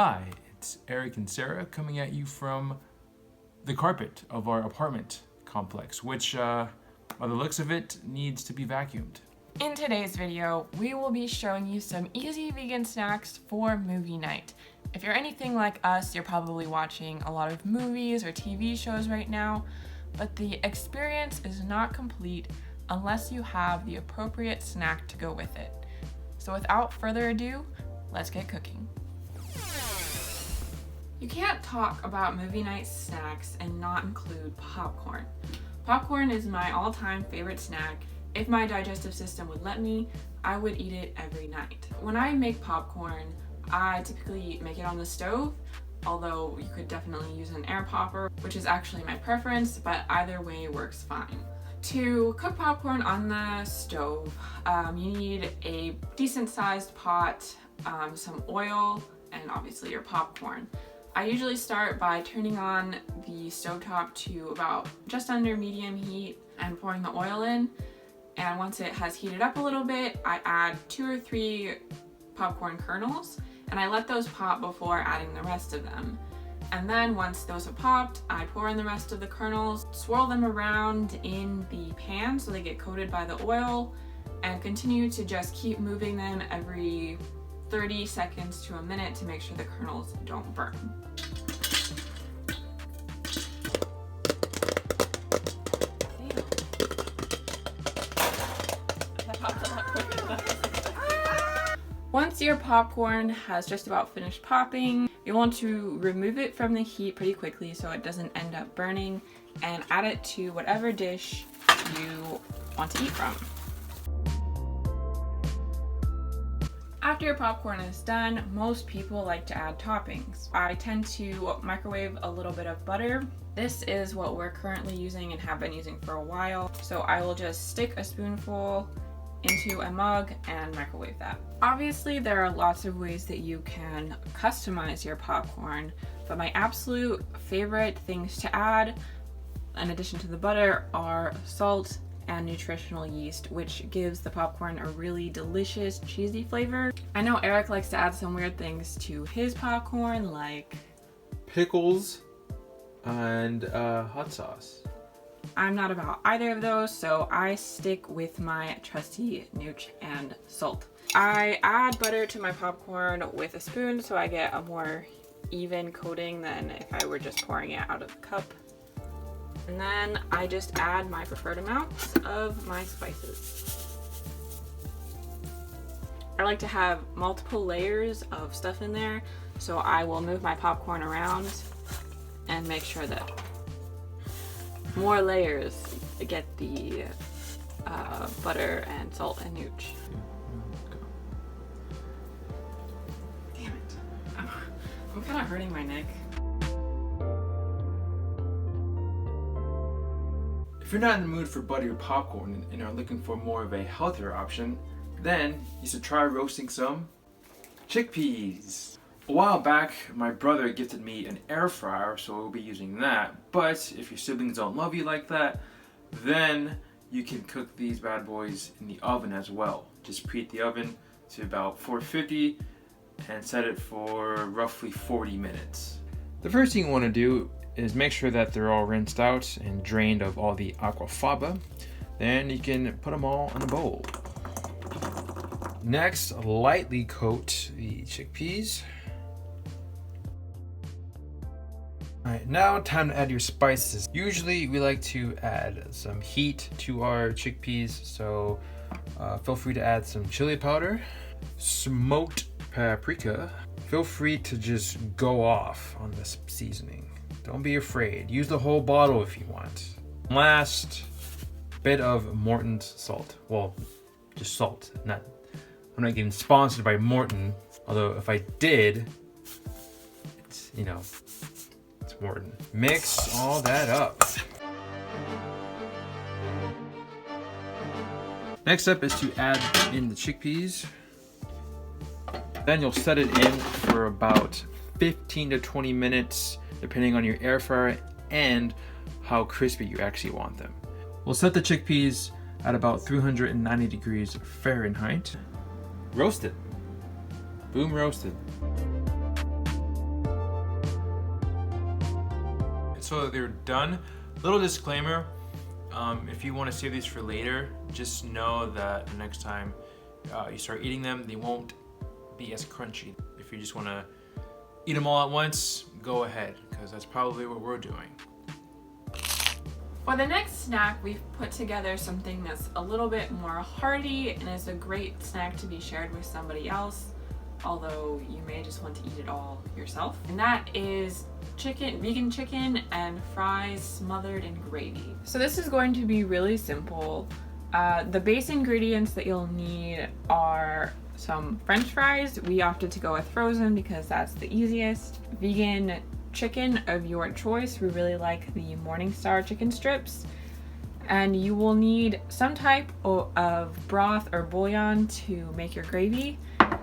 Hi, it's Eric and Sarah coming at you from the carpet of our apartment complex, which, by the looks of it, needs to be vacuumed. In today's video, we will be showing you some easy vegan snacks for movie night. If you're anything like us, you're probably watching a lot of movies or TV shows right now, but the experience is not complete unless you have the appropriate snack to go with it. So without further ado, let's get cooking. You can't talk about movie night snacks and not include popcorn. Popcorn is my all-time favorite snack. If my digestive system would let me, I would eat it every night. When I make popcorn, I typically make it on the stove, although you could definitely use an air popper, which is actually my preference, but either way works fine. To cook popcorn on the stove, you need a decent sized pot, some oil, and obviously your popcorn. I usually start by turning on the stovetop to about just under medium heat and pouring the oil in. And once it has heated up a little bit, I add 2 or 3 popcorn kernels, and I let those pop before adding the rest of them. And then once those have popped, I pour in the rest of the kernels, swirl them around in the pan so they get coated by the oil, and continue to just keep moving them every 30 seconds to a minute to make sure the kernels don't burn. Once your popcorn has just about finished popping, you want to remove it from the heat pretty quickly so it doesn't end up burning, and add it to whatever dish you want to eat from. After your popcorn is done, most people like to add toppings. I tend to microwave a little bit of butter. This is what we're currently using and have been using for a while. So I will just stick a spoonful into a mug and microwave that. Obviously, there are lots of ways that you can customize your popcorn, but my absolute favorite things to add, in addition to the butter, are salt and nutritional yeast, which gives the popcorn a really delicious cheesy flavor. I know Eric likes to add some weird things to his popcorn, like Pickles and hot sauce. I'm not about either of those, so I stick with my trusty nooch and salt. I add butter to my popcorn with a spoon so I get a more even coating than if I were just pouring it out of the cup. And then I just add my preferred amounts of my spices. I like to have multiple layers of stuff in there, so I will move my popcorn around and make sure that more layers get the butter and salt and nooch. Damn it. I'm kind of hurting my neck. If you're not in the mood for buttery popcorn and are looking for more of a healthier option, then you should try roasting some chickpeas. A while back, my brother gifted me an air fryer, so we'll be using that. But if your siblings don't love you like that, then you can cook these bad boys in the oven as well. Just preheat the oven to about 450 and set it for roughly 40 minutes. The first thing you want to do is make sure that they're all rinsed out and drained of all the aquafaba. Then you can put them all in a bowl. Next, lightly coat the chickpeas. Alright, now time to add your spices. Usually we like to add some heat to our chickpeas, so feel free to add some chili powder, smoked paprika. Feel free to just go off on this seasoning. Don't be afraid. Use the whole bottle if you want. Last bit of Morton's salt. Well, just salt. I'm not getting sponsored by Morton, although if I did, it's, you know, it's Morton. Mix all that up. Next up is to add in the chickpeas. Then you'll set it in for about 15 to 20 minutes, depending on your air fryer and how crispy you actually want them. We'll set the chickpeas at about 390 degrees Fahrenheit. Roast it. Boom roasted. so they're done. Little disclaimer, if you want to save these for later, just know that the next time you start eating them, they won't be as crunchy. If you just want to eat them all at once, go ahead, because that's probably what we're doing. For the next snack, we've put together something that's a little bit more hearty and is a great snack to be shared with somebody else, although you may just want to eat it all yourself. And that is vegan chicken and fries smothered in gravy. So this is going to be really simple. The base ingredients that you'll need are some French fries. We opted to go with frozen because that's the easiest. Vegan chicken of your choice. We really like the Morningstar chicken strips. And you will need some type of broth or bouillon to make your gravy.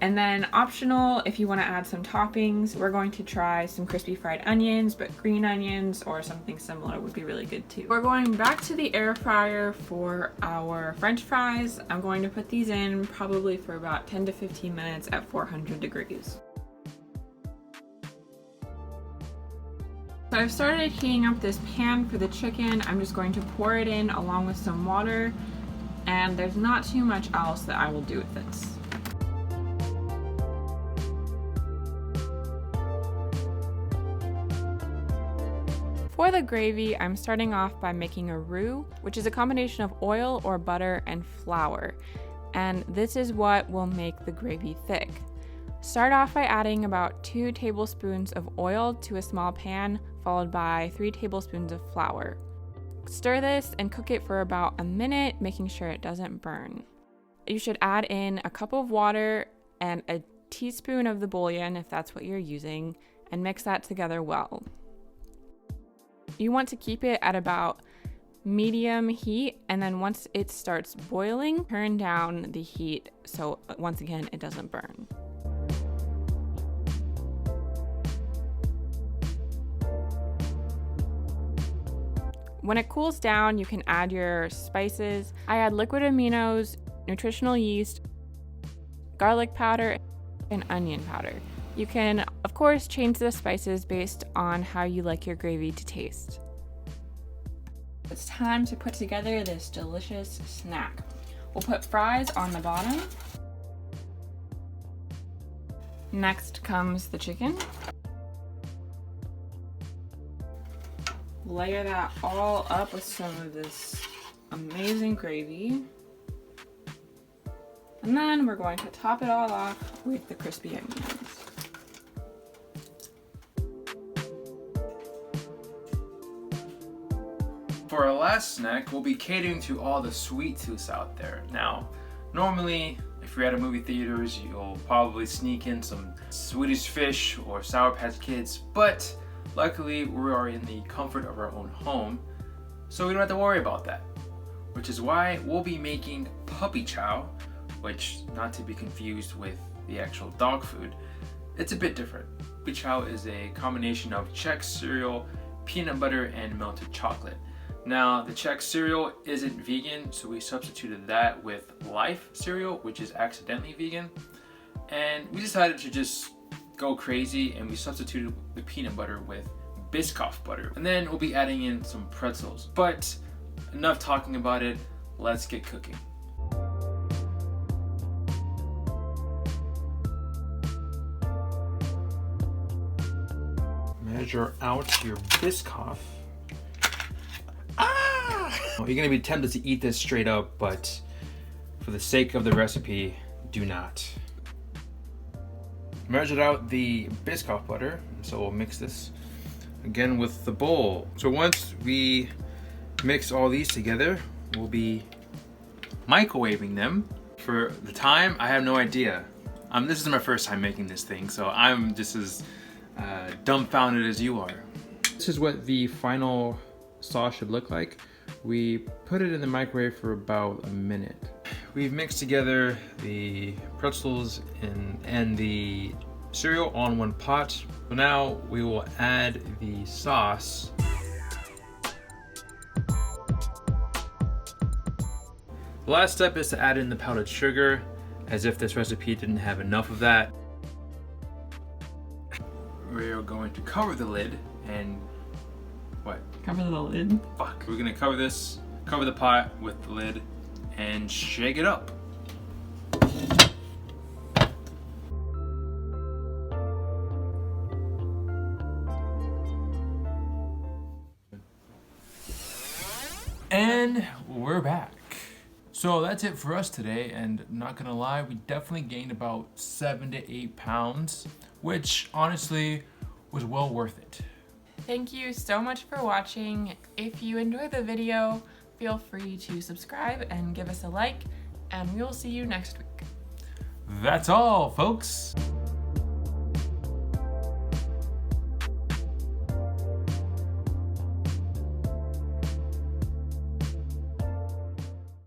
And then optional, if you want to add some toppings, we're going to try some crispy fried onions, but green onions or something similar would be really good too. We're going back to the air fryer for our French fries. I'm going to put these in probably for about 10 to 15 minutes at 400 degrees. So I've started heating up this pan for the chicken. I'm just going to pour it in along with some water, and there's not too much else that I will do with this. For the gravy, I'm starting off by making a roux, which is a combination of oil or butter and flour. And this is what will make the gravy thick. Start off by adding about 2 tablespoons of oil to a small pan, followed by 3 tablespoons of flour. Stir this and cook it for about a minute, making sure it doesn't burn. You should add in a cup of water and a teaspoon of the bouillon if that's what you're using, and mix that together well. You want to keep it at about medium heat, and then once it starts boiling, turn down the heat so once again it doesn't burn. When it cools down, you can add your spices. I add liquid aminos, nutritional yeast, garlic powder, and onion powder. You can, of course, change the spices based on how you like your gravy to taste. It's time to put together this delicious snack. We'll put fries on the bottom. Next comes the chicken. Layer that all up with some of this amazing gravy. And then we're going to top it all off with the crispy onions. For our last snack, we'll be catering to all the sweet tooths out there. Now, normally, if you're at a movie theaters, you'll probably sneak in some Swedish Fish or Sour Patch Kids, but luckily we are in the comfort of our own home, so we don't have to worry about that. Which is why we'll be making puppy chow, which, not to be confused with the actual dog food, it's a bit different. Puppy chow is a combination of Czech cereal, peanut butter, and melted chocolate. Now, the Czech cereal isn't vegan, so we substituted that with Life cereal, which is accidentally vegan. And we decided to just go crazy, and we substituted the peanut butter with Biscoff butter. And then we'll be adding in some pretzels. But enough talking about it, let's get cooking. Measure out your Biscoff. You're gonna be tempted to eat this straight up, but for the sake of the recipe, do not. Measured out the Biscoff butter, so we'll mix this again with the bowl. So once we mix all these together, we'll be microwaving them. For the time, I have no idea. This is my first time making this thing, so I'm just as dumbfounded as you are. This is what the final sauce should look like. We put it in the microwave for about a minute. We've mixed together the pretzels and the cereal all in one pot. So now we will add the sauce. The last step is to add in the powdered sugar, as if this recipe didn't have enough of that. We're going to cover the lid and What? Cover the lid. Fuck. We're gonna cover the pot with the lid, and shake it up. And we're back. So that's it for us today, and not gonna lie, we definitely gained about 7 to 8 pounds, which honestly was well worth it. Thank you so much for watching. If you enjoyed the video, feel free to subscribe and give us a like, and we will see you next week. That's all, folks.